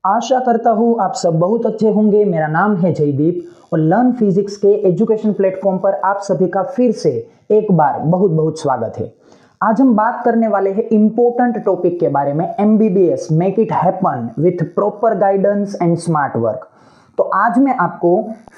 आशा करता हूँ आप सब बहुत अच्छे होंगे। मेरा नाम है जयदीप और लर्न फिजिक्स के एजुकेशन प्लेटफॉर्म पर आप सभी का फिर से एक बार बहुत बहुत स्वागत है। आज हम बात करने वाले हैं इम्पोर्टेंट टॉपिक के बारे में, MBBS make it happen with proper guidance and smart work. तो आज मैं आपको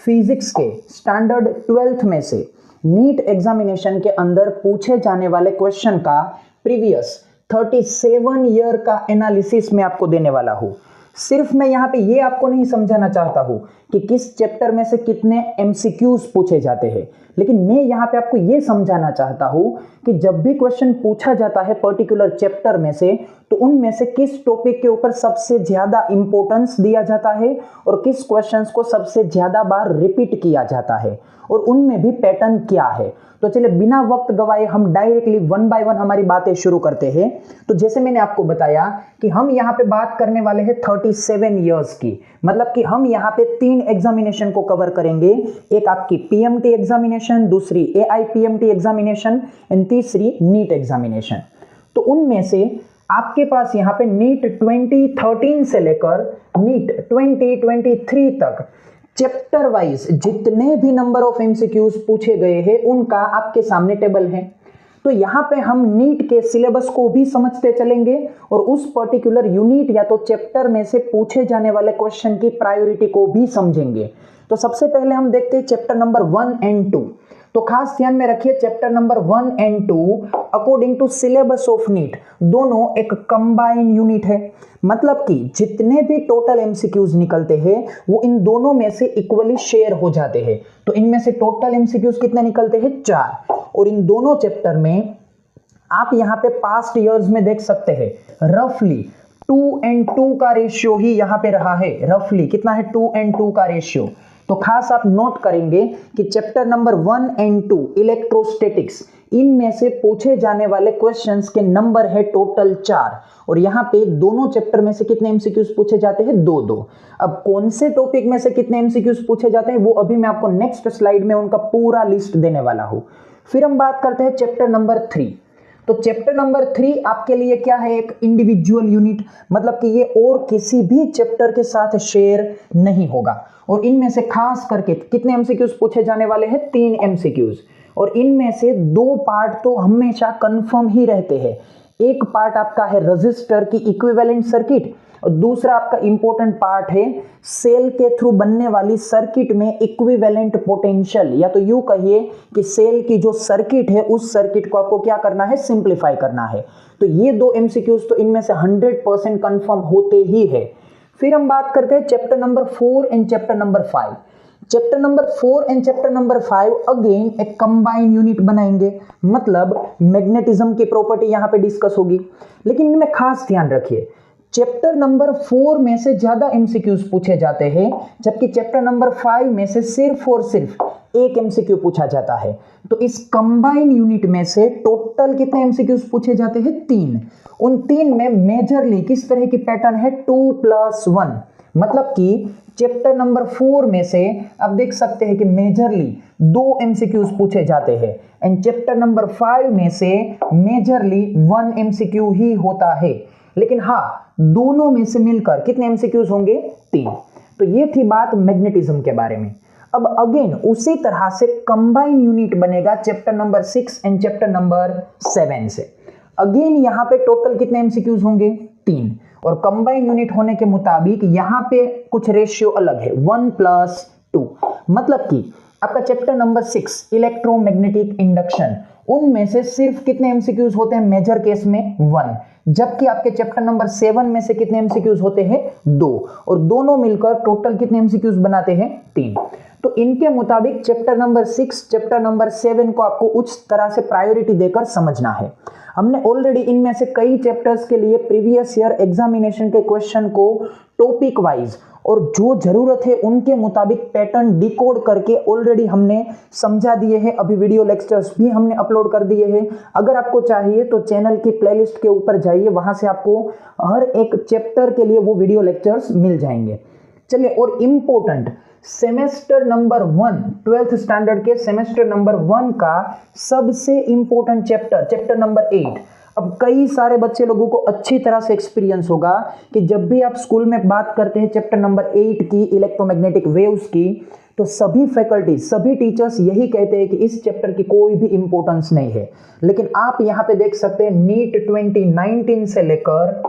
फिजिक्स के स्टैंडर्ड 12th में से नीट एग्जामिनेशन के अंदर पूछे जाने वाले क्वेश्चन का प्रीवियस 37 ईयर का एनालिसिस मैं आपको देने वाला हूँ। सिर्फ मैं यहाँ पे ये आपको नहीं समझाना चाहता हूँ कि किस चैप्टर में से कितने MCQs पूछे जाते हैं, लेकिन मैं यहाँ पे आपको ये समझाना चाहता हूँ कि जब भी क्वेश्चन पूछा जाता है पर्टिकुलर चैप्टर में से, तो उनमें से किस टॉपिक के ऊपर सबसे ज्यादा इंपॉर्टेंस दिया जाता है और किस क्वेश्चंस को सबसे ज्यादा बार रिपीट किया जाता है और उनमें भी पैटर्न क्या है। तो चलिए बिना वक्त गवाए हम डायरेक्टली वन बाय वन हमारी बातें शुरू करते हैं। तो जैसे मैंने आपको बताया कि हम यहाँ पे बात करने वाले हैं 37 इयर्स की, मतलब कि हम यहाँ पे 3 एग्जामिनेशन को कवर करेंगे। एक आपकी PMT एग्जामिनेशन, दूसरी AIPMT एग्जामिनेशन एंड तीसरी नीट एग्जामिनेशन। तो उनमें से आपके पास यहाँ पे नीट 2013 से लेकर नीट 2023 तक चैप्टर वाइज जितने भी नंबर ऑफ MCQs पूछे गए हैं उनका आपके सामने टेबल है। तो यहाँ पे हम नीट के सिलेबस को भी समझते चलेंगे और उस पर्टिकुलर यूनिट या तो चैप्टर में से पूछे जाने वाले क्वेश्चन की प्रायोरिटी को भी समझेंगे। तो सबसे पहले हम देखते हैं चैप्टर नंबर 1 एंड 2। तो खास ध्यान में रखिए, chapter number 1 and 2 according to syllabus of NEET दोनों एक कंबाइन यूनिट है, मतलब कि जितने भी टोटल MCQs निकलते हैं वो इन दोनों में से इक्वली शेयर हो जाते हैं। तो इनमें से टोटल MCQs कितने निकलते हैं? 4। और इन दोनों चैप्टर में आप यहाँ पे पास्ट ईयर्स में देख सकते हैं रफली 2:2 का रेशियो ही यहाँ पे रहा है। रफली कितना है? 2:2 का रेशियो। तो खास आप नोट करेंगे कि चैप्टर नंबर 1 एंड 2 इलेक्ट्रोस्टैटिक्स, इनमें से पूछे जाने वाले क्वेश्चंस के नंबर है टोटल 4 और यहाँ पे दोनों चैप्टर में से कितने MCQs पूछे जाते हैं? 2-2। अब कौन से टॉपिक में से कितने MCQs पूछे जाते हैं वो अभी मैं आपको नेक्स्ट स्लाइड में उनका पूरा लिस्ट देने वाला हूँ। फिर हम बात करते हैं चैप्टर नंबर 3। तो चैप्टर नंबर 3 आपके लिए क्या है? एक इंडिविजुअल यूनिट, मतलब कि ये और किसी भी चैप्टर के साथ शेयर नहीं होगा। और इनमें से खास करके कितने MCQs पूछे जाने वाले हैं? 3 MCQs। और इनमें से 2 पार्ट तो हमेशा कंफर्म ही रहते हैं। एक पार्ट आपका है रजिस्टर की इक्विवेलेंट सर्किट और दूसरा आपका इंपॉर्टेंट पार्ट है सेल के थ्रू बनने वाली सर्किट में इक्विवेलेंट पोटेंशियल, या तो यूं कहिए कि सेल की जो सर्किट है उस सर्किट को आपको क्या करना है? सिंप्लीफाई करना है। तो ये 2 MCQs तो इनमें से 100% कंफर्म होते ही है। फिर हम बात करते हैं chapter number 4 and chapter number 5। Chapter number 4 and chapter number 5 again एक कंबाइन यूनिट बनाएंगे, मतलब मैग्नेटिज्म की प्रॉपर्टी यहाँ पे डिस्कस होगी। लेकिन इनमें खास ध्यान रखिए, चैप्टर नंबर 4 में से ज्यादा MCQs पूछे जाते हैं, जबकि चैप्टर नंबर 5 में से सिर्फ और सिर्फ एक MCQ पूछा जाता है। तो इस कंबाइन यूनिट में से टोटल कितने MCQs पूछे जाते हैं? 3। उन 3 में मेजरली किस तरह की पैटर्न है? 2+1, मतलब कि चैप्टर नंबर 4 में से आप देख सकते हैं कि मेजरली 2 MCQs पूछे जाते हैं एंड चैप्टर नंबर 5 में से मेजरली 1 MCQ ही होता है। लेकिन हाँ, दोनों में से मिलकर कितने MCQs होंगे? 3। तो ये थी बात मैग्नेटिज्म के बारे में। अब अगेन उसी तरह से कंबाइन यूनिट बनेगा chapter number 6 and chapter number 7 से। अगेन यहाँ पे टोटल कितने MCQs होंगे? 3। और कंबाइन यूनिट होने के मुताबिक यहाँ पे कुछ रेशियो अलग है, 1+2। मतलब कि आपका चैप्टर नंबर 6 इलेक्ट्रोमैग्नेटिक इंडक्शन, उनमें से सिर्फ कितने MCQs होते हैं? मेजर केस में 1। जबकि आपके चैप्टर नंबर 7 में से कितने MCQs होते हैं? 2। और दोनों मिलकर टोटल कितने MCQs बनाते हैं? 3। तो इनके मुताबिक चैप्टर नंबर 6, चैप्टर नंबर 7 को आपको उस तरह से प्रायोरिटी देकर समझना है। हमने ऑलरेडी इनमें से कई चैप्टर्स के लिए प्रीवियस ईयर एग्जामिनेशन के क्वेश्चन को टॉपिक वाइज और जो जरूरत है उनके मुताबिक पैटर्न डिकोड करके ऑलरेडी हमने समझा दिए हैं। अभी वीडियो लेक्चर्स भी हमने अपलोड कर दिए हैं। अगर आपको चाहिए तो चैनल की प्लेलिस्ट के ऊपर जाइए, वहां से आपको हर एक चैप्टर के लिए वो वीडियो लेक्चर्स मिल जाएंगे। चलिए, और important semester number 1 12th standard के सेमेस्टर नंबर 1 का सबसे इंपॉर्टेंट चैप्टर, चैप्टर नंबर 8 अब कई सारे बच्चे लोगों को अच्छी तरह से एक्सपीरियंस होगा कि जब भी आप स्कूल में बात करते हैं चैप्टर नंबर 8 की इलेक्ट्रोमैग्नेटिक वेव्स की, तो सभी फैकल्टी, सभी टीचर्स यही कहते हैं कि इस चैप्टर की कोई भी इंपॉर्टेंस नहीं है। लेकिन आप यहां पे देख सकते हैं नीट 2019 से लेकर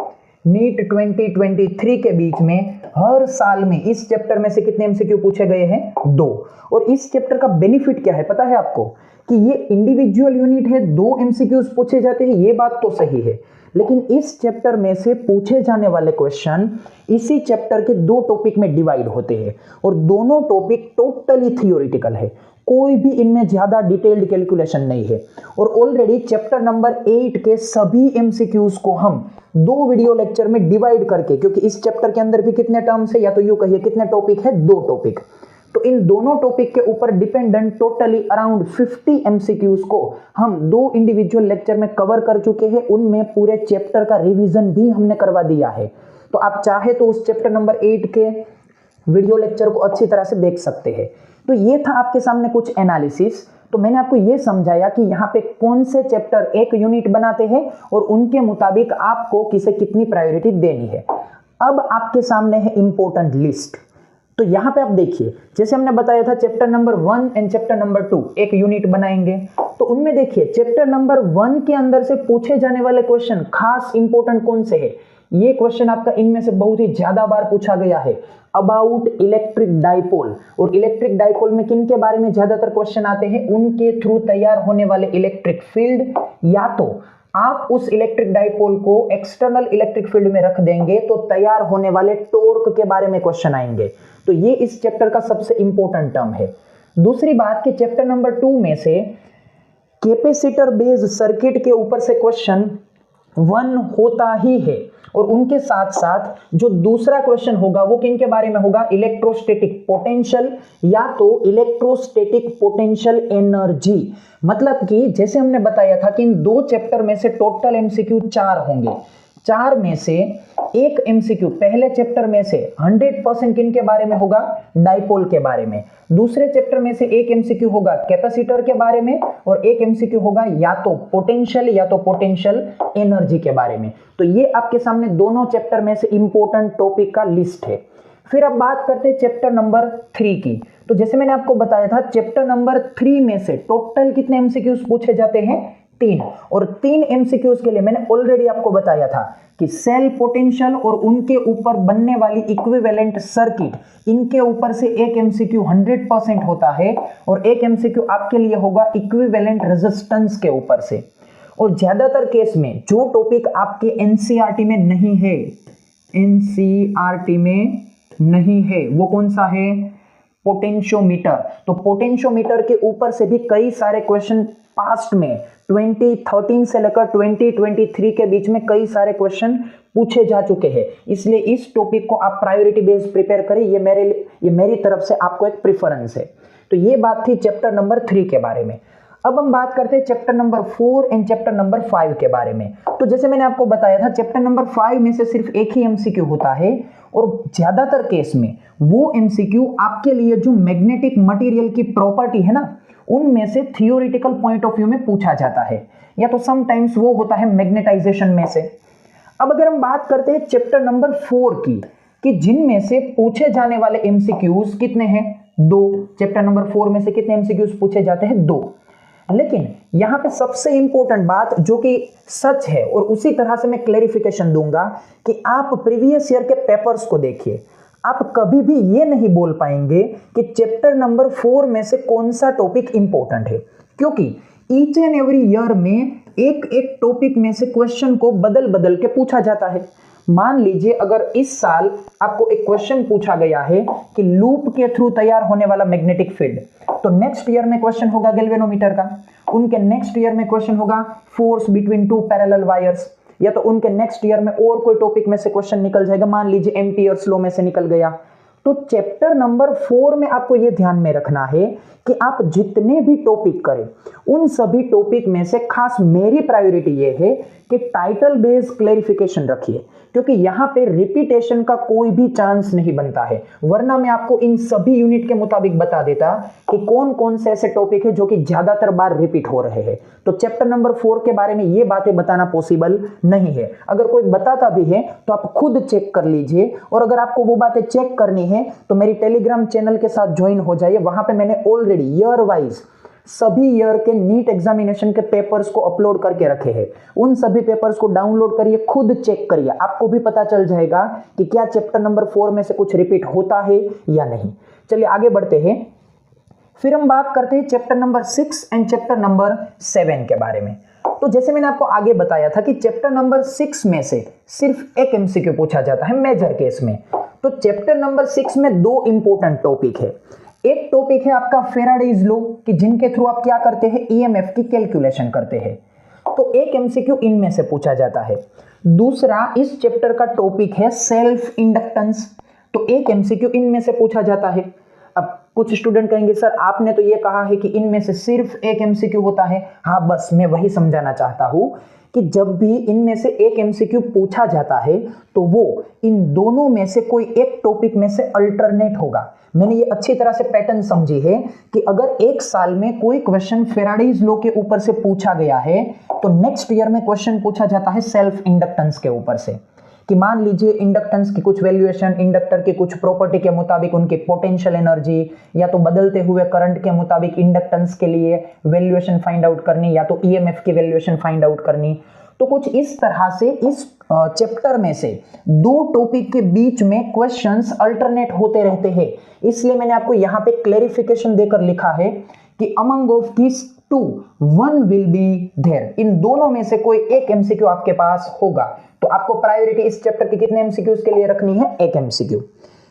नीट 2023 के बीच में हर साल में इस चैप्टर में से कितने एमसीक्यू पूछे गए हैं? 2। और इस चैप्टर का बेनिफिट क्या है पता है आपको? कि ये इंडिविजुअल यूनिट है, 2 एमसीक्यूज पूछे जाते हैं, ये बात तो सही है, लेकिन इस चैप्टर में से पूछे जाने वाले क्वेश्चन इसी चैप्टर के 2 टॉपिक में डिवाइड होते हैं और दोनों टॉपिक टोटली थियोरिटिकल है, कोई भी इनमें ज्यादा डिटेल्ड कैलकुलेशन नहीं है। और ऑलरेडी चैप्टर नंबर 8 के सभी एमसीक्यूज को हम 2 वीडियो लेक्चर में डिवाइड करके, क्योंकि इस चैप्टर के अंदर भी कितने टर्म्स है, या तो यूं कहिए कितने टॉपिक है, 2 टॉपिक, तो इन दोनों टॉपिक के ऊपर डिपेंडेंट टोटली अराउंड 50 एमसीक्यूज को हम 2 इंडिविजुअल लेक्चर में कवर कर चुके हैं। उनमें पूरे चैप्टर का रिवीजन भी हमने करवा दिया है, तो आप चाहे तो उस चैप्टर नंबर 8 के वीडियो लेक्चर को अच्छी तरह से देख सकते हैं। तो ये था आपके सामने कुछ एनालिसिस। तो मैंने आपको ये समझाया कि यहाँ पे कौन से चैप्टर एक यूनिट बनाते हैं और उनके मुताबिक आपको किसे कितनी प्रायोरिटी देनी है। अब आपके सामने है इंपॉर्टेंट लिस्ट। तो यहाँ पे आप देखिए, जैसे हमने बताया था chapter number 1 and chapter number 2 एक यूनिट बनाएंगे, तो उनमें देखिए चैप्टर नंबर 1 के अंदर से पूछे जाने वाले क्वेश्चन खास इंपॉर्टेंट कौन से है? ये क्वेश्चन आपका इनमें से बहुत ही ज्यादा बार पूछा गया है, अबाउट इलेक्ट्रिक डाइपोल। और इलेक्ट्रिक डाइपोल में किन के बारे में ज्यादातर क्वेश्चन आते हैं? उनके थ्रू तैयार होने वाले इलेक्ट्रिक फील्ड, या तो आप उस इलेक्ट्रिक डाइपोल को एक्सटर्नल इलेक्ट्रिक फील्ड में रख देंगे तो तैयार होने वाले टॉर्क के बारे में क्वेश्चन आएंगे। तो ये इस चैप्टर का सबसे इंपॉर्टेंट टर्म है। दूसरी बात कि चैप्टर नंबर 2 में से कैपेसिटर बेस्ड सर्किट के ऊपर से क्वेश्चन 1 होता ही है, और उनके साथ साथ जो दूसरा क्वेश्चन होगा वो किन के बारे में होगा? इलेक्ट्रोस्टैटिक पोटेंशियल या तो इलेक्ट्रोस्टैटिक पोटेंशियल एनर्जी। मतलब कि जैसे हमने बताया था कि इन 2 चैप्टर में से टोटल एमसीक्यू 4 होंगे, 4 में से एक एमसीक्यू पहले चैप्टर में से 100% किन के बारे में होगा? डाइपोल के बारे में। दूसरे चैप्टर में से एक एमसीक्यू होगा कैपेसिटर के बारे में, और एक एमसीक्यू होगा या तो पोटेंशियल या तो पोटेंशियल एनर्जी के बारे में। तो ये आपके सामने दोनों चैप्टर में से इंपॉर्टेंट टॉपिक का लिस्ट है। फिर अब बात करते हैं चैप्टर नंबर 3 की। तो जैसे मैंने आपको बताया था चैप्टर नंबर 3 में से टोटल कितने एमसीक्यूज पूछे जाते हैं? 3। और 3 एमसीक्यूज के लिए मैंने ऑलरेडी आपको बताया था कि सेल पोटेंशियल और उनके ऊपर बनने वाली इक्विवेलेंट सर्किट, इनके ऊपर से एक एमसीक्यू 100% होता है और एक एमसीक्यू आपके लिए होगा इक्विवेलेंट रेजिस्टेंस के ऊपर से। और ज्यादातर केस में जो टॉपिक आपके एनसीईआरटी में नहीं है, एनसीईआरटी में नहीं है, वो कौन सा है? पोटेंशियोमीटर। तो पोटेंशियोमीटर के ऊपर से भी कई सारे क्वेश्चन पास्ट में 2013 से लेकर 2023 के बीच में कई सारे क्वेश्चन पूछे जा चुके हैं, इसलिए इस टॉपिक को आप प्रायोरिटी बेस्ड प्रिपेयर करें। ये मेरी तरफ से आपको एक प्रेफरेंस है। तो ये बात थी चैप्टर नंबर 3 के बारे में। अब हम बात करते हैं chapter number 4 and chapter number 5 के बारे में। तो जैसे मैंने आपको बताया था चैप्टर नंबर 5 में से सिर्फ एक ही एमसीक्यू होता है, और ज्यादातर केस में वो एमसीक्यू आपके लिए जो मैग्नेटिक मटेरियल की प्रॉपर्टी है ना, उनमें से थियोरिटिकल पॉइंट ऑफ व्यू में पूछा जाता है, या तो समटाइम्स वो होता है मैग्नेटाइजेशन में से। अब अगर हम बात करते हैं चैप्टर नंबर 4 की, कि जिनमें से पूछे जाने वाले एमसीक्यूज कितने हैं? 2। चैप्टर नंबर 4 में से कितने एमसीक्यूज पूछे जाते हैं? 2। लेकिन यहां पे सबसे इंपॉर्टेंट बात जो कि सच है, और उसी तरह से मैं क्लैरिफिकेशन दूंगा कि आप प्रीवियस ईयर के पेपर्स को देखिए, आप कभी भी ये नहीं बोल पाएंगे कि चैप्टर नंबर 4 में से कौन सा टॉपिक इंपॉर्टेंट है, क्योंकि ईच एंड एवरी ईयर में एक टॉपिक में से क्वेश्चन को बदल बदल के पूछा जाता है। मान लीजिए अगर इस साल आपको एक क्वेश्चन पूछा गया है कि लूप के थ्रू तैयार होने वाला मैग्नेटिक फील्ड, तो नेक्स्ट ईयर में क्वेश्चन होगा गैल्वेनोमीटर का, उनके नेक्स्ट ईयर में क्वेश्चन होगा फोर्स बिटवीन 2 पैरेलल वायर्स, या तो उनके नेक्स्ट ईयर में और कोई टॉपिक में से क्वेश्चन निकल जाएगा, मान लीजिए एम्पियर्स लॉ में से निकल गया। तो चैप्टर नंबर 4 में आपको यह ध्यान में रखना है कि आप जितने भी टॉपिक करें उन सभी टॉपिक में से खास मेरी प्रायोरिटी यह है कि टाइटल बेस्ड क्लैरिफिकेशन रखिए, क्योंकि यहाँ पे रिपीटेशन का कोई भी चांस नहीं बनता है, वरना मैं आपको इन सभी यूनिट के मुताबिक बता देता कि कौन कौन से ऐसे टॉपिक है जो कि ज्यादातर बार रिपीट हो रहे हैं। तो चैप्टर नंबर 4 के बारे में ये बातें बताना पॉसिबल नहीं है। अगर कोई बताता भी है तो आप खुद चेक कर लीजिए, और अगर आपको वो बातें चेक करनी है तो मेरी टेलीग्राम चैनल के साथ ज्वाइन हो जाइए। वहां पे मैंने ऑलरेडी ईयर वाइज सभी ईयर के नीट एग्जामिनेशन के पेपर्स को अपलोड करके रखे हैं। उन सभी पेपर्स को डाउनलोड करिए, खुद चेक करिए, आपको भी पता चल जाएगा कि क्या चैप्टर नंबर 4 में से कुछ रिपीट होता है या नहीं। चलिए आगे बढ़ते हैं। फिर हम बात करते हैं chapter number 6 and chapter number 7 के बारे में। तो जैसे मैंने आपको आगे बताया था कि चैप्टर नंबर 6 में से सिर्फ एक एमसीक्यू पूछा जाता है मेजर केस में। तो चैप्टर नंबर 6 में दो इंपॉर्टेंट टॉपिक है। एक टॉपिक है आपका फेराडेज लॉ, कि जिनके थ्रू आप क्या करते हैं, ईएमएफ की कैलकुलेशन करते हैं। तो एक एमसीक्यू इनमें से पूछा जाता है। दूसरा इस चैप्टर का टॉपिक है सेल्फ इंडक्टेंस, तो एक एमसीक्यू इनमें से पूछा जाता है। अब कुछ स्टूडेंट कहेंगे सर आपने तो ये कहा है कि इनमें से सिर्फ एक एमसीक्यू होता है। हाँ, बस मैं वही समझाना चाहता हूं कि जब भी इनमें से एक एमसीक्यू पूछा जाता है तो वो इन दोनों में से कोई एक टॉपिक में से अल्टरनेट होगा। मैंने ये अच्छी तरह से पैटर्न समझी है कि अगर एक साल में कोई क्वेश्चन फेराडेज लॉ के ऊपर से पूछा गया है तो नेक्स्ट ईयर में क्वेश्चन पूछा जाता है सेल्फ इंडक्टेंस के ऊपर से, कि मान लीजिए इंडक्टेंस की कुछ वैल्यूएशन, इंडक्टर की कुछ प्रॉपर्टी के मुताबिक उनकी पोटेंशियल एनर्जी, या तो बदलते हुए करंट के मुताबिक इंडक्टेंस के लिए वैल्यूएशन फाइंड आउट करनी, या तो ईएमएफ की वैल्यूएशन फाइंड आउट करनी। तो कुछ इस तरह से इस चैप्टर में से दो टॉपिक के बीच में क्वेश्चंस अल्टरनेट होते रहते हैं। इसलिए मैंने आपको यहाँ पे क्लैरिफिकेशन देकर लिखा है कि among of this two one will be there, इन दोनों में से कोई एक एमसीक्यू आपके पास होगा। तो आपको प्रायोरिटी इस चैप्टर के कितने एमसीक्यूज के लिए रखनी है, एक एमसीक्यू।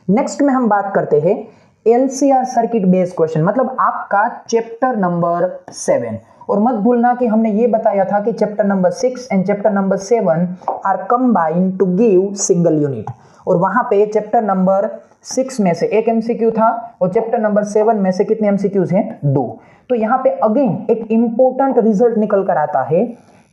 नेक्स्ट में हम बात करते हैं एलसीआर सर्किट बेस्ड क्वेश्चन, मतलब आपका चैप्टर नंबर 7। और मत भूलना कि हमने ये बताया था कि chapter number 6 and chapter number 7 are combined to give single unit, और वहां पे चैप्टर नंबर 6 में से एक एमसीक्यू था और चैप्टर नंबर 7 में से कितने एमसीक्यूज हैं, 2। तो यहाँ पे अगेन एक इंपॉर्टेंट रिजल्ट निकल कर आता है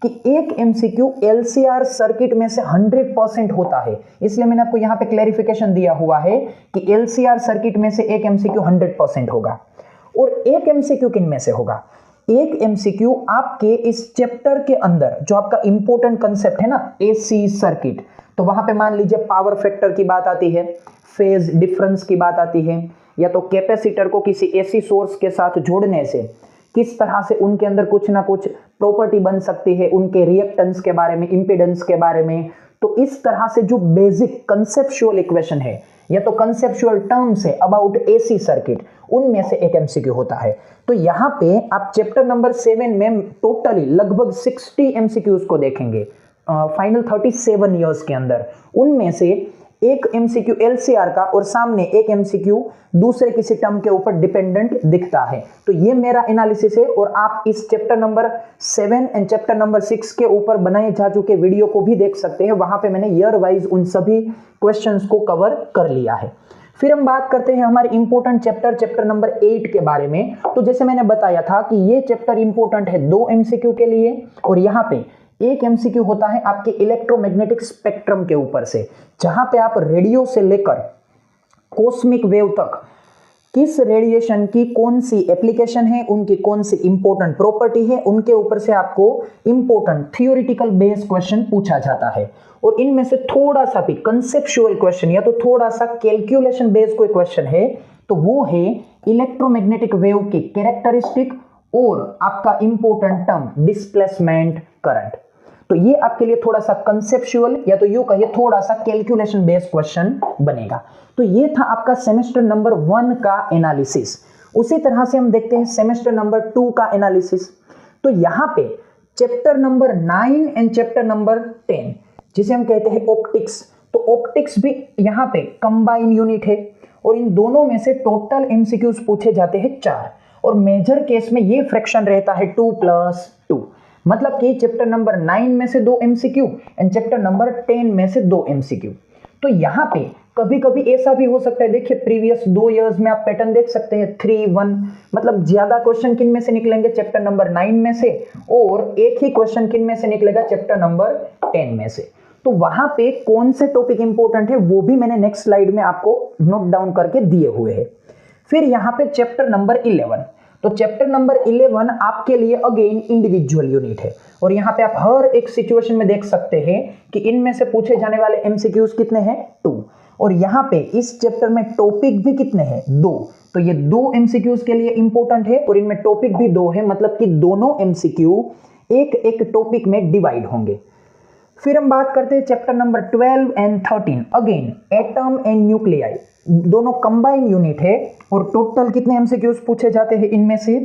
कि एक एमसीक्यू एलसीआर सर्किट में से 100% होता है। इसलिए मैंने आपको यहाँ पे क्लैरिफिकेशन दिया हुआ है कि एलसीआर सर्किट में से एक एमसीक्यू 100% होगा। और एक एमसीक्यू किन में से होगा, एक एमसीक्यू आपके इस चैप्टर के अंदर जो आपका इंपॉर्टेंट कंसेप्ट है ना, एसी सर्किट, तो वहां पे मान लीजिए पावर फैक्टर की बात आती है, फेज डिफरेंस की बात आती है, या तो कैपेसिटर को किसी एसी सोर्स के साथ जोड़ने से किस तरह से उनके अंदर कुछ ना कुछ प्रॉपर्टी बन सकती है, उनके रिएक्टेंस के बारे में, इंपीडेंस के बारे में। तो इस तरह से जो बेसिक कंसेप्चुअल इक्वेशन है या तो कंसेप्चुअल टर्म्स है अबाउट एसी सर्किट, उनमें से एक एमसीक्यू होता है। तो यहाँ पे आप चैप्टर नंबर 7 में टोटली लगभग 60 एमसीक्यूज को देखेंगे फाइनल 37 इयर्स के अंदर। उनमें से एक एमसीक्यू एलसीआर का और सामने एक एमसीक्यू दूसरे किसी टर्म के ऊपर डिपेंडेंट दिखता है। तो ये मेरा एनालिसिस है, और आप इस chapter number 7 and chapter number 6 के ऊपर बनाए जा चुके वीडियो को भी देख सकते हैं। वहां पे मैंने ईयर वाइज उन सभी क्वेश्चंस को कवर कर लिया है। फिर हम बात करते हैं हमारे इंपॉर्टेंट चैप्टर नंबर 8 के बारे में। तो जैसे मैंने बताया था कि ये चैप्टर इंपॉर्टेंट है 2 एमसीक्यू के लिए, और यहाँ पे एक एमसीक्यू होता है आपके इलेक्ट्रोमैग्नेटिक स्पेक्ट्रम के ऊपर से, जहां पे आप रेडियो से लेकर कॉस्मिक वेव तक किस रेडिएशन की कौन सी एप्लीकेशन है, उनकी कौन सी इंपॉर्टेंट प्रॉपर्टी है, उनके ऊपर से आपको इंपॉर्टेंट थियोरिटिकल बेस्ड क्वेश्चन पूछा जाता है। और इनमें से थोड़ा सा भी कंसेप्चुअल क्वेश्चन या तो थोड़ा सा कैलकुलेशन बेस्ड कोई क्वेश्चन है तो वो है इलेक्ट्रोमैग्नेटिक वेव की कैरेक्टरिस्टिक और आपका इंपॉर्टेंट टर्म डिस्प्लेसमेंट करंट। तो ये आपके लिए थोड़ा सा कंसेप्चुअल या तो यूं कहिए थोड़ा सा कैलकुलेशन बेस्ड क्वेश्चन बनेगा। तो ये था आपका सेमेस्टर नंबर 1 का एनालिसिस। उसी तरह से हम देखते हैं सेमेस्टर नंबर 2 का एनालिसिस। तो यहां पे chapter number 9 and chapter number 10 जिसे हम कहते हैं ऑप्टिक्स, तो ऑप्टिक्स भी यहाँ पे कंबाइन यूनिट है, और इन दोनों में से टोटल एमसीक्यूज पूछे जाते हैं 4, और मेजर केस में ये फ्रैक्शन रहता है 2+2। मतलब कि चैप्टर नंबर 9 में से 2 एमसीक्यू एंड चैप्टर नंबर 10 में से 2 एमसीक्यू। तो यहाँ पे कभी कभी ऐसा भी हो सकता है, देखिए प्रीवियस 2 इयर्स में आप पैटर्न देख सकते हैं 3-1, मतलब ज्यादा क्वेश्चन किन में से निकलेंगे, चैप्टर नंबर 9 में से, और एक ही क्वेश्चन किन में से निकलेगा, चैप्टर नंबर 10 में से। तो वहां पे कौन से टॉपिक इंपॉर्टेंट है वो भी मैंने नेक्स्ट स्लाइड में आपको नोट डाउन करके दिए हुए हैं। फिर यहाँ पे चैप्टर नंबर 11, तो चैप्टर नंबर 11 आपके लिए अगेन इंडिविजुअल यूनिट है, और यहाँ पे आप हर एक सिचुएशन में देख सकते हैं कि इनमें से पूछे जाने वाले एमसीक्यूज कितने हैं, 2, और यहाँ पे इस चैप्टर में टॉपिक भी कितने हैं, 2। तो ये 2 एमसीक्यूज के लिए इंपॉर्टेंट है और इनमें टॉपिक भी 2 है, मतलब कि दोनों एमसीक्यू एक एक टॉपिक में डिवाइड होंगे। फिर हम बात करते हैं chapter number 12 and 13, again atom and nuclei, दोनों कंबाइन यूनिट है, और टोटल कितने एमसीक्यूज पूछे जाते हैं, इनमें से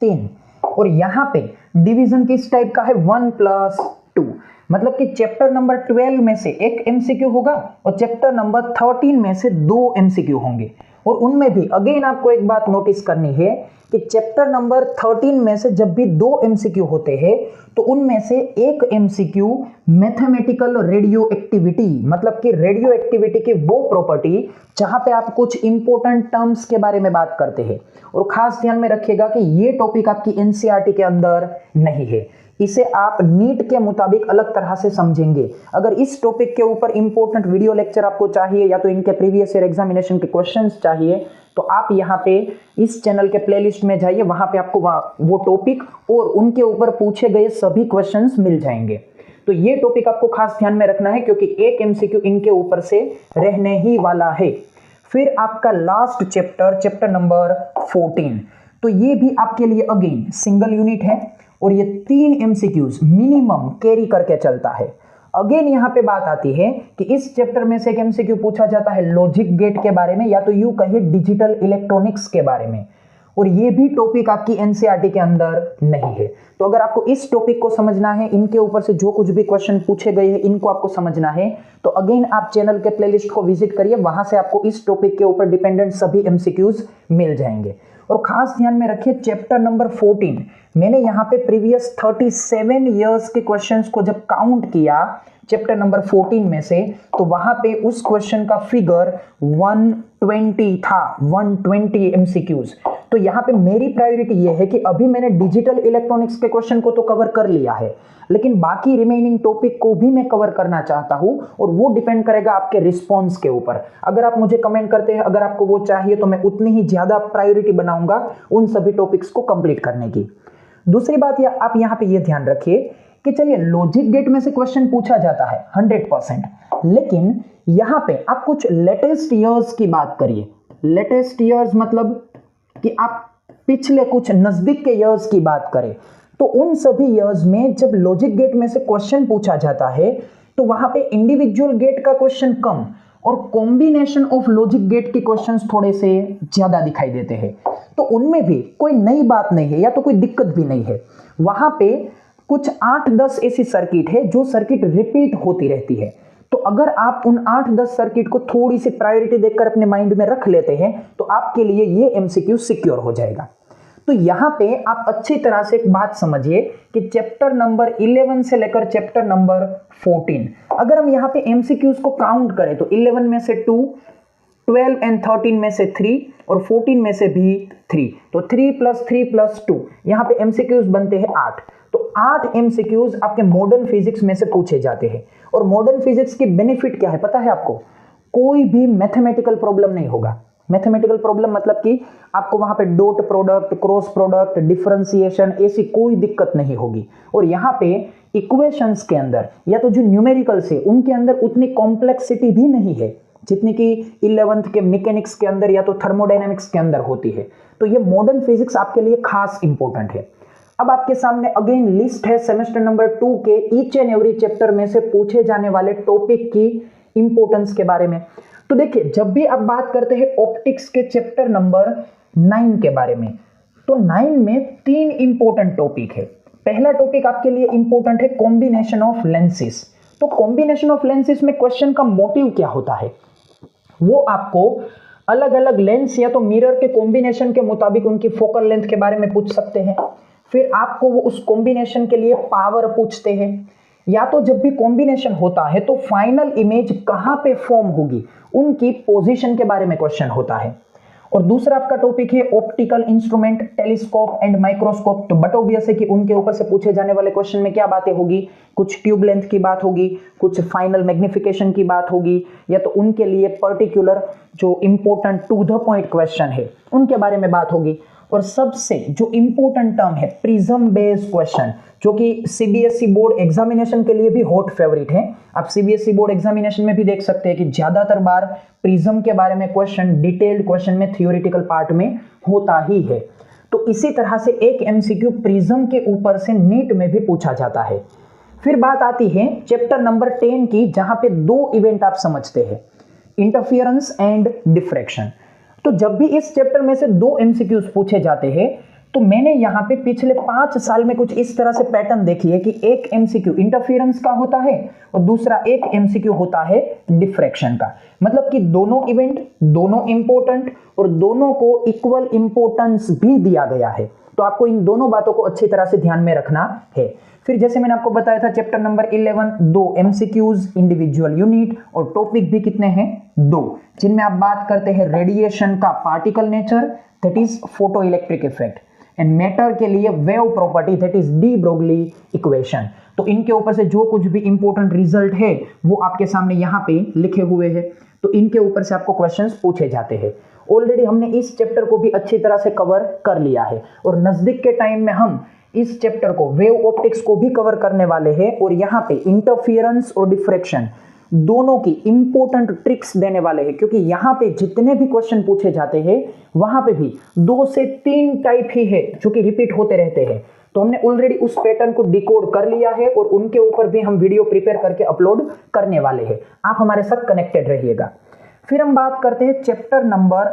3। और यहां पे डिवीजन किस टाइप का है, 1+2, मतलब कि चैप्टर नंबर 12 में से एक एमसीक्यू होगा और चैप्टर नंबर 13 में से 2 एमसीक्यू होंगे। और उनमें भी अगेन आपको एक बात नोटिस करनी है कि चैप्टर नंबर 13 में से जब भी 2 एमसीक्यू होते हैं तो उनमें से एक एमसीक्यू मैथमेटिकल रेडियो एक्टिविटी, मतलब कि रेडियो एक्टिविटी की वो प्रॉपर्टी जहां पे आप कुछ इंपॉर्टेंट टर्म्स के बारे में बात करते हैं, और खास ध्यान में रखिएगा कि ये टॉपिक आपकी एनसीईआरटी के अंदर नहीं है, इसे आप नीट के मुताबिक अलग तरह से समझेंगे। अगर इस टॉपिक के ऊपर इंपॉर्टेंट वीडियो लेक्चर आपको चाहिए या तो इनके प्रीवियस ईयर एग्जामिनेशन के क्वेश्चंस चाहिए, तो आप यहाँ पे इस चैनल के प्लेलिस्ट में जाइए, वहां पे आपको वो टॉपिक और उनके ऊपर पूछे गए सभी क्वेश्चंस मिल जाएंगे। तो ये टॉपिक आपको खास ध्यान में रखना है क्योंकि एक एमसीक्यू इनके ऊपर से रहने ही वाला है। फिर आपका लास्ट चैप्टर नंबर 14, तो ये भी आपके लिए अगेन सिंगल यूनिट है और ये 3 एमसीक्यूज मिनिमम कैरी करके चलता है। अगेन यहां पे बात आती है कि इस चैप्टर में से एक एमसीक्यू पूछा जाता है लॉजिक गेट के बारे में, या तो यूं कहिए डिजिटल इलेक्ट्रॉनिक्स के बारे में, और ये भी टॉपिक आपकी एनसीईआरटी के अंदर नहीं है। तो अगर आपको इस टॉपिक को समझना है, इनके ऊपर से जो कुछ भी क्वेश्चन पूछे गए हैं इनको आपको समझना है, तो अगेन आप चैनल के प्लेलिस्ट को विजिट करिए, वहां से आपको इस टॉपिक के ऊपर डिपेंडेंट सभी एमसीक्यूज मिल जाएंगे। और खास ध्यान में रखिए चैप्टर नंबर 14, मैंने यहाँ पे प्रीवियस 37 इयर्स के क्वेश्चंस को जब काउंट किया चैप्टर नंबर 14 में से, तो वहां पे उस क्वेश्चन का फिगर 120 था, 120 एमसीक्यूज। तो यहाँ पे मेरी प्रायोरिटी ये है कि अभी मैंने डिजिटल इलेक्ट्रॉनिक्स के क्वेश्चन को तो कवर कर लिया है, लेकिन बाकी रिमेनिंग टॉपिक को भी मैं कवर करना चाहता हूं, और वो डिपेंड करेगा आपके रिस्पॉन्स के ऊपर। अगर आप मुझे कमेंट करते हैं अगर आपको वो चाहिए तो मैं उतनी ही ज्यादा प्रायोरिटी बनाऊंगा उन सभी टॉपिक्स को कंप्लीट करने की। दूसरी बात आप यहाँ पे ये ध्यान रखिए कि चलिए लॉजिक गेट में से क्वेश्चन पूछा जाता है 100%, लेकिन यहाँ पे आप कुछ लेटेस्ट ईयर्स की बात करिए। लेटेस्ट ईयर्स मतलब कि आप पिछले कुछ नजदीक के ईयर्स की बात करें, तो उन सभी ईयर्स में जब लॉजिक गेट में से क्वेश्चन पूछा जाता है तो वहां पे इंडिविजुअल गेट का क्वेश्चन कम और कॉम्बिनेशन ऑफ लॉजिक गेट के क्वेश्चंस थोड़े से ज्यादा दिखाई देते हैं। तो उनमें भी कोई नई बात नहीं है या तो कोई दिक्कत भी नहीं है। वहां पे कुछ 8-10 ऐसी सर्किट है जो सर्किट रिपीट होती रहती है। तो अगर आप उन 8-10 सर्किट को थोड़ी सी प्रायोरिटी देकर अपने माइंड में रख लेते हैं तो आपके लिए ये एमसीक्यू सिक्योर हो जाएगा। तो यहां पे आप अच्छी तरह से एक बात समझिए कि चैप्टर नंबर 11 से लेकर चैप्टर नंबर 14, अगर हम यहां पे एमसीक्यूज को काउंट करें तो 11 में से 2, 12 एंड 13 में से 3 और 14 में से भी 3, तो 3 + 3 + 2 यहां पे एमसीक्यूज बनते हैं 8। तो 8 एमसीक्यूज आपके मॉडर्न फिजिक्स में से पूछे जाते हैं। और मॉडर्न फिजिक्स की बेनिफिट क्या है पता है आपको? कोई भी मैथमेटिकल प्रॉब्लम नहीं होगा। मैथमेटिकल प्रॉब्लम मतलब कि आपको वहां पे dot product, cross product, differentiation ऐसी कोई दिक्कत नहीं होगी। और यहाँ पे इक्वेशंस के अंदर या तो जो न्यूमेरिकल्स है उनके अंदर उतनी कॉम्प्लेक्सिटी भी नहीं है जितनी कि 11th के मैकेनिक्स के अंदर या तो थर्मोडायनेमिक्स के अंदर होती है। तो ये मॉडर्न फिजिक्स आपके लिए खास इंपॉर्टेंट है। अब आपके सामने अगेन लिस्ट है सेमेस्टर नंबर 2 के ईच एंड एवरी चैप्टर में से पूछे जाने वाले टॉपिक की इंपॉर्टेंस के बारे में। तो देखिए जब भी आप बात करते हैं ऑप्टिक्स के चैप्टर नंबर 9 के बारे में, तो 9 में 3 इंपॉर्टेंट टॉपिक है। पहला टॉपिक आपके लिए इंपॉर्टेंट है कॉम्बिनेशन ऑफ लेंसेज। तो कॉम्बिनेशन ऑफ लेंसेज में क्वेश्चन का मोटिव क्या होता है? वो आपको अलग अलग लेंस या तो मिरर के कॉम्बिनेशन के मुताबिक उनकी फोकल लेंथ के बारे में पूछ सकते हैं। फिर आपको वो उस कॉम्बिनेशन के लिए पावर पूछते हैं, या तो जब भी कॉम्बिनेशन होता है तो फाइनल इमेज कहां पे फॉर्म होगी, उनकी पोजीशन के बारे में क्वेश्चन होता है। और दूसरा आपका टॉपिक है optical instrument, telescope and microscope. तो बट ऑब्वियस है कि उनके ऊपर से पूछे जाने वाले क्वेश्चन में क्या बातें होगी, कुछ ट्यूब लेंथ की बात होगी, कुछ फाइनल मैग्निफिकेशन की बात होगी, या तो उनके लिए पर्टिकुलर जो important to the point question है उनके बारे में बात होगी। और सबसे जो इंपॉर्टेंट टर्म है प्रिज्म बेस्ड क्वेश्चन, जो कि सीबीएसई बोर्ड एग्जामिनेशन के लिए भी हॉट फेवरेट है। आप सीबीएसई बोर्ड एग्जामिनेशन में भी देख सकते हैं कि ज्यादातर बार प्रिज्म के बारे में क्वेश्चन डिटेल्ड क्वेश्चन में थियोरेटिकल पार्ट में होता ही है। तो इसी तरह से एक एमसीक्यू प्रिज्म के ऊपर से नीट में भी पूछा जाता है। फिर बात आती है चैप्टर नंबर 10 की, जहां पे दो इवेंट आप समझते हैं, इंटरफियरेंस एंड डिफ्रैक्शन। तो जब भी इस चैप्टर में से दो एमसीक्यूज पूछे जाते हैं तो मैंने यहाँ पे पिछले 5 साल में कुछ इस तरह से पैटर्न देखी है कि एक एमसीक्यू इंटरफियरेंस का होता है और दूसरा एक एमसीक्यू होता है डिफ्रैक्शन का। मतलब कि दोनों इवेंट, दोनों इंपॉर्टेंट और दोनों को इक्वल इंपॉर्टेंस भी दिया गया है। तो आपको इन दोनों बातों को अच्छी तरह से ध्यान में रखना है। फिर जैसे मैंने आपको बताया था चैप्टर नंबर 11 दो एमसीक्यूज, इंडिविजुअल यूनिट और टॉपिक भी कितने हैं, 2, जिनमें आप बात करते हैं रेडिएशन का particle nature, that is photo electric effect, and matter के लिए wave property, that is de Broglie equation. तो इनके ऊपर से जो कुछ भी इंपॉर्टेंट रिजल्ट है वो आपके सामने यहाँ पे लिखे हुए हैं। तो इनके ऊपर से आपको क्वेश्चंस पूछे जाते हैं। ऑलरेडी हमने इस चैप्टर को भी अच्छी तरह से कवर कर लिया है और नजदीक के टाइम में हम इस चैप्टर को वेव ऑप्टिक्स को भी कवर करने वाले हैं और यहाँ पे इंटरफियरेंस और डिफ्रैक्शन दोनों की इंपॉर्टेंट ट्रिक्स देने वाले हैं, क्योंकि यहाँ पे जितने भी क्वेश्चन पूछे जाते हैं वहां पे भी 2 से 3 टाइप ही है जो कि रिपीट होते रहते हैं। तो हमने ऑलरेडी उस पैटर्न को डिकोड कर लिया है और उनके ऊपर भी हम वीडियो प्रिपेयर करके अपलोड करने वाले हैं। आप हमारे साथ कनेक्टेड रहिएगा। फिर हम बात करते हैं चैप्टर नंबर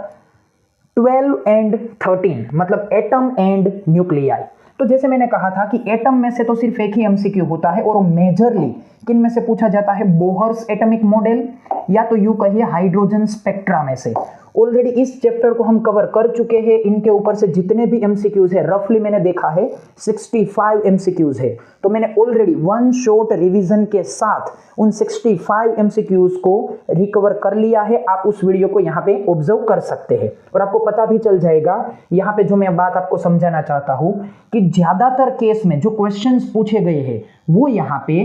12 एंड 13, मतलब एटम एंड न्यूक्लियाई। तो जैसे मैंने कहा था कि एटम में से तो सिर्फ एक ही एमसीक्यू होता है और वो मेजरली किन में से पूछा जाता है, बोहर्स एटॉमिक मॉडल या तो यूं कहिए हाइड्रोजन स्पेक्ट्रा में से। ऑलरेडी इस चैप्टर को हम कवर कर चुके हैं। इनके ऊपर से जितने भी एमसीक्यूज है रफली मैंने देखा है 65 एमसीक्यूज है। तो मैंने ऑलरेडी वन शॉट रिवीजन के साथ उन 65 एमसीक्यूज को रिकवर कर लिया है। आप उस वीडियो को यहाँ पे ऑब्जर्व कर सकते हैं और आपको पता भी चल जाएगा। यहाँ पे जो मैं बात आपको समझाना चाहता हूँ कि ज्यादातर केस में जो क्वेश्चंस पूछे गए हैं वो यहाँ पे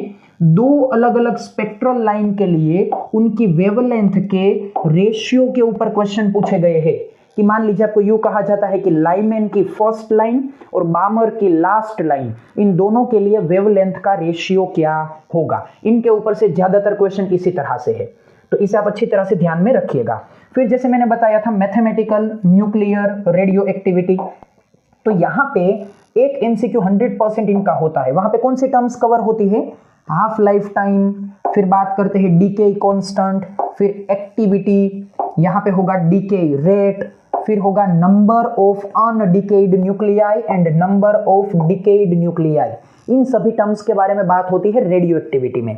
2 अलग अलग स्पेक्ट्रल लाइन के लिए उनकी वेवलेंथ के रेशियो के ऊपर क्वेश्चन पूछे गए हैं। कि मान लीजिए आपको यूं कहा जाता है कि लाइमैन की फर्स्ट लाइन और बामर की लास्ट लाइन, इन दोनों के लिए वेवलेंथ का रेशियो क्या होगा। इनके ऊपर से ज्यादातर क्वेश्चन इसी तरह से है, तो इसे आप अच्छी तरह से ध्यान में रखिएगा। फिर जैसे मैंने बताया था मैथमेटिकल न्यूक्लियर रेडियो एक्टिविटी, तो यहाँ पे एक एमसीक्यू 100% इनका होता है। वहां पे कौन सी टर्म्स कवर होती है, हाफ लाइफ टाइम, फिर बात करते हैं डीके कांस्टेंट, फिर एक्टिविटी, यहाँ पे होगा डीके रेट, फिर होगा number of undecayed nuclei and number of decayed nuclei. इन सभी टर्म्स के बारे में बात होती है रेडियो एक्टिविटी में।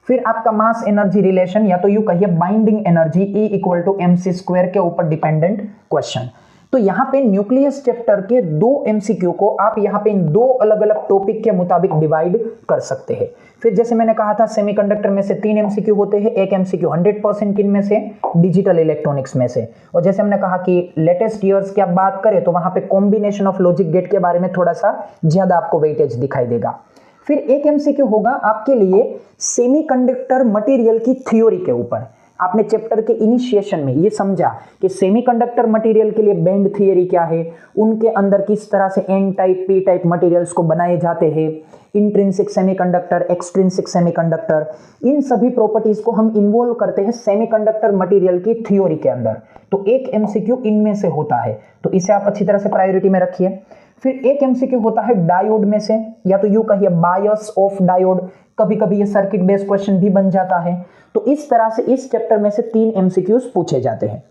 फिर आपका मास एनर्जी रिलेशन या तो यूं कहिए बाइंडिंग एनर्जी E = mc² के ऊपर डिपेंडेंट क्वेश्चन। तो यहाँ पे न्यूक्लियस चैप्टर के 2 एमसीक्यू को आप यहाँ पे इन 2 अलग अलग टॉपिक के मुताबिक डिवाइड कर सकते हैं। फिर जैसे मैंने कहा था सेमीकंडक्टर में से 3 एमसीक्यू होते हैं, एक एमसीक्यू 100% किन में से, डिजिटल इलेक्ट्रॉनिक्स में से। और जैसे हमने कहा कि लेटेस्ट ईयर्स की आप बात करें तो वहां पे कॉम्बिनेशन ऑफ लॉजिक गेट के बारे में थोड़ा सा ज्यादा आपको वेटेज दिखाई देगा। फिर एक एमसीक्यू होगा आपके लिए सेमीकंडक्टर मटेरियल की थ्योरी के ऊपर। आपने चैप्टर के इनिशिएशन में ये समझा कि सेमीकंडक्टर मटेरियल के लिए बैंड थियरी क्या है, उनके अंदर किस तरह से N type P type materials को बनाए जाते हैं, इंट्रिंसिक सेमीकंडक्टर, एक्सट्रिंसिक सेमीकंडक्टर, इन सभी प्रॉपर्टीज को हम इन्वॉल्व करते हैं सेमीकंडक्टर मटेरियल की थ्योरी के अंदर। तो एक एमसीक्यू इनमें से होता है, तो इसे आप अच्छी तरह से प्रायोरिटी में रखिए। फिर एक एमसीक्यू होता है डायोड में से, या तो यूं कहिए बायस ऑफ डायोड, कभी कभी ये सर्किट बेस्ड क्वेश्चन भी बन जाता है। तो इस तरह से इस चैप्टर में से 3 एमसीक्यूज पूछे जाते हैं।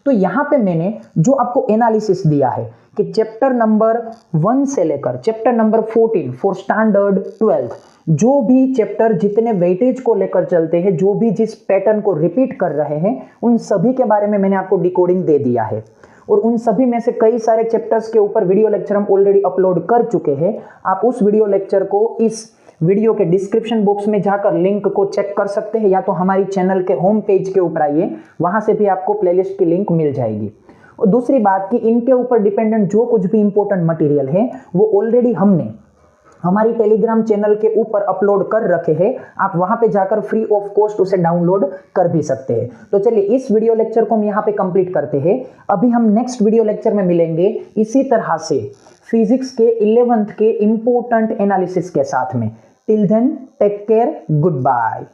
तो यहां पे मैंने जो आपको एनालिसिस दिया है कि चैप्टर नंबर 1 से लेकर चैप्टर नंबर 14 फॉर स्टैंडर्ड 12, जो भी चैप्टर जितने वेटेज को लेकर चलते हैं, जो भी जिस पैटर्न को रिपीट कर रहे हैं, उन सभी के बारे में मैंने आपको डिकोडिंग दे दिया है। और उन सभी में से कई सारे चैप्टर्स के ऊपर वीडियो लेक्चर हम ऑलरेडी अपलोड कर चुके हैं। आप उस वीडियो लेक्चर को इस वीडियो के डिस्क्रिप्शन बॉक्स में जाकर लिंक को चेक कर सकते हैं, या तो हमारी चैनल के होम पेज के ऊपर आइए, वहां से भी आपको प्लेलिस्ट की लिंक मिल जाएगी। और दूसरी बात कि इनके ऊपर डिपेंडेंट जो कुछ भी इंपॉर्टेंट मटेरियल है वो ऑलरेडी हमने हमारी टेलीग्राम चैनल के ऊपर अपलोड कर रखे हैं। आप वहां पे जाकर फ्री ऑफ कॉस्ट उसे डाउनलोड कर भी सकते हैं। तो चलिए इस वीडियो लेक्चर को हम यहाँ पे कंप्लीट करते हैं। अभी हम नेक्स्ट वीडियो लेक्चर में मिलेंगे इसी तरह से फिजिक्स के 11th के इंपॉर्टेंट एनालिसिस के साथ में। Till then take care, good bye.